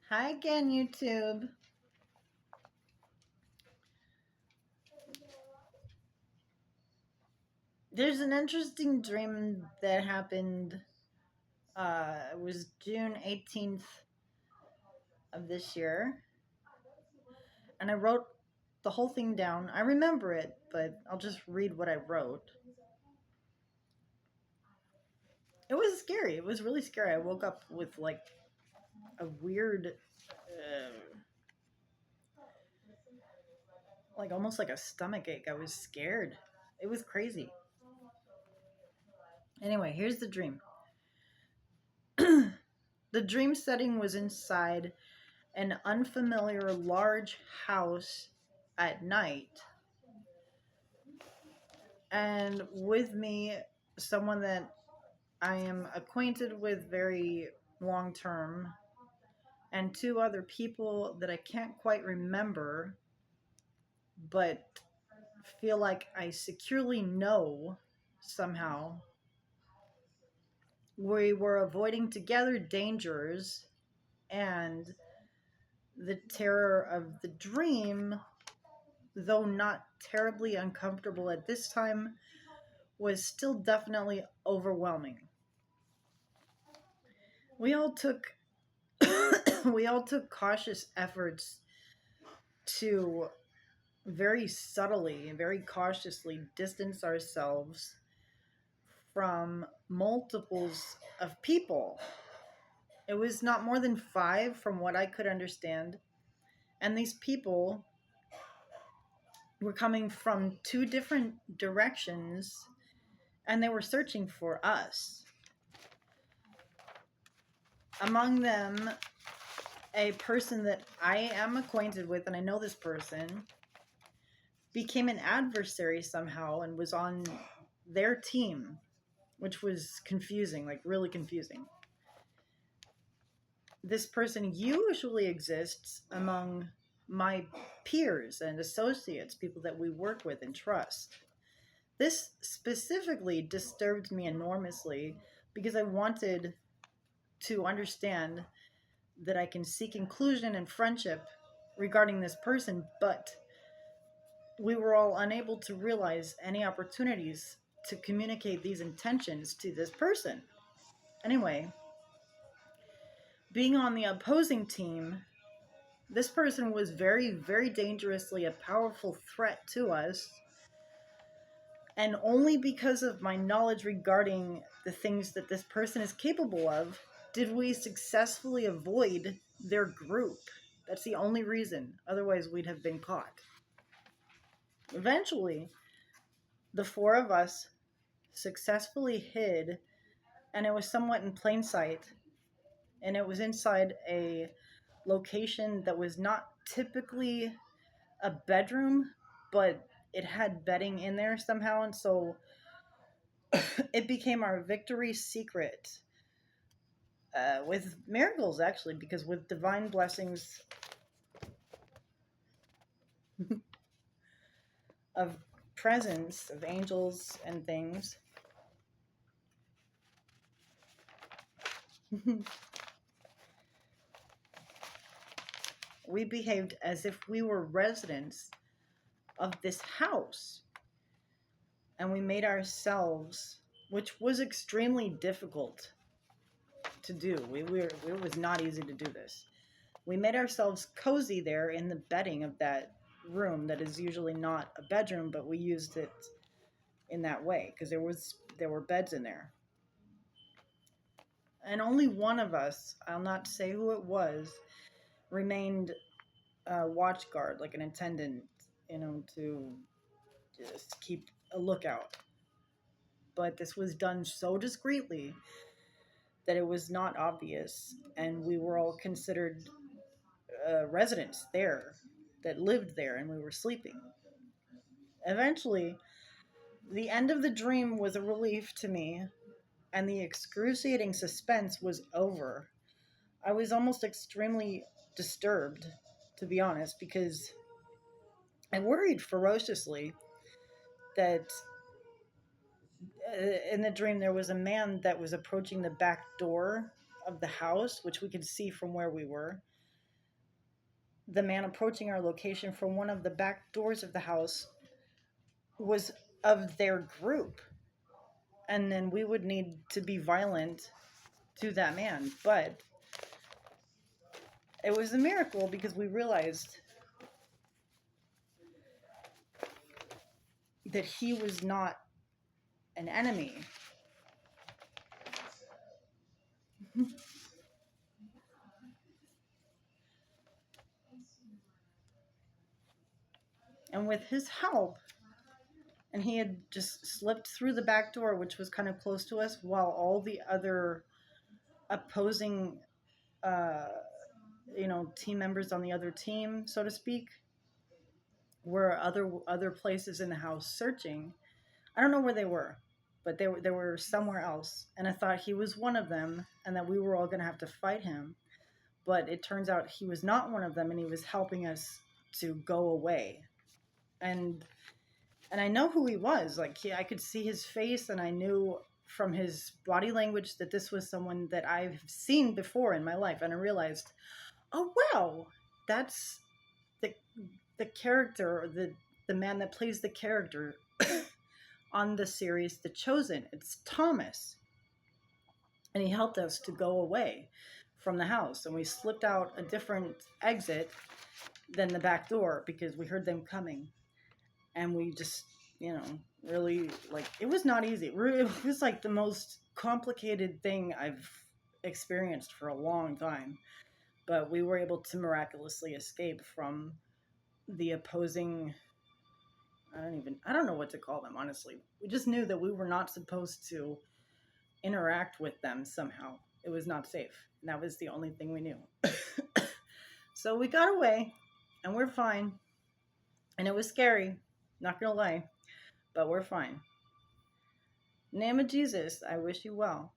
Hi again, YouTube. There's an interesting dream that happened. It was June 18th of this year, and I wrote the whole thing down. I remember it, but I'll just read what I wrote. It was scary. It was really scary. I woke up with like a weird, like almost like a stomach ache. I was scared. It was crazy. Anyway, here's the dream. The dream setting was inside an unfamiliar large house at night, and with me, someone that I am acquainted with very long term, and two other people that I can't quite remember, but feel like I securely know somehow. We were avoiding together dangers, and the terror of the dream, though not terribly uncomfortable at this time, was still definitely overwhelming. We all took we all took cautious efforts to very subtly and very cautiously distance ourselves from multiples of people. It was not more than five from what I could understand. And these people were coming from two different directions, and they were searching for us. Among them, a person that I am acquainted with, and I know this person, became an adversary somehow and was on their team, which was confusing, like really confusing. This person usually exists among my peers and associates, people that we work with and trust. This specifically disturbed me enormously because I wanted to understand that I can seek inclusion and friendship regarding this person, but we were all unable to realize any opportunities to communicate these intentions to this person. Anyway, being on the opposing team, this person was very, very dangerously a powerful threat to us. And only because of my knowledge regarding the things that this person is capable of did we successfully avoid their group. That's the only reason. Otherwise, we'd have been caught. Eventually, the four of us successfully hid, and it was somewhat in plain sight, and it was inside a location that was not typically a bedroom, but it had bedding in there somehow, and so it became our victory secret, with miracles actually, because with divine blessings of presence of angels and things. We behaved as if we were residents of this house, and we made ourselves, which was extremely difficult to do. It was not easy to do this. We made ourselves cozy there in the bedding of that room that is usually not a bedroom, but we used it in that way because there were beds in there. And only one of us, I'll not say who it was, remained watch guard, like an attendant, to just keep a lookout. But this was done so discreetly that it was not obvious, and we were all considered residents there that lived there, and we were sleeping. Eventually, the end of the dream was a relief to me, and the excruciating suspense was over. I was almost extremely disturbed, to be honest, because I worried ferociously that in the dream there was a man that was approaching the back door of the house, which we could see from where we were. the man approaching our location from one of the back doors of the house was of their group. And then we would need to be violent to that man. But it was a miracle because we realized that he was not an enemy. And with his help, and he had just slipped through the back door, which was kind of close to us, while all the other opposing, uh, team members on the other team, so to speak, were other places in the house searching. I don't know where they were, but they were somewhere else, and I thought he was one of them, and that we were all going to have to fight him. But it turns out he was not one of them, and he was helping us to go away. And I know who he was. Like I could see his face, and I knew from his body language that this was someone that I've seen before in my life. And I realized, oh wow, that's the character, or the man that plays the character on the series The Chosen. It's Thomas, and he helped us to go away from the house, and we slipped out a different exit than the back door because we heard them coming. And we just, really, like, it was not easy. It was like the most complicated thing I've experienced for a long time. But we were able to miraculously escape from the opposing, I don't know what to call them, honestly. We just knew that we were not supposed to interact with them somehow. It was not safe. And that was the only thing we knew. So we got away, and we're fine. And it was scary, not gonna lie, but we're fine. In the name of Jesus, I wish you well.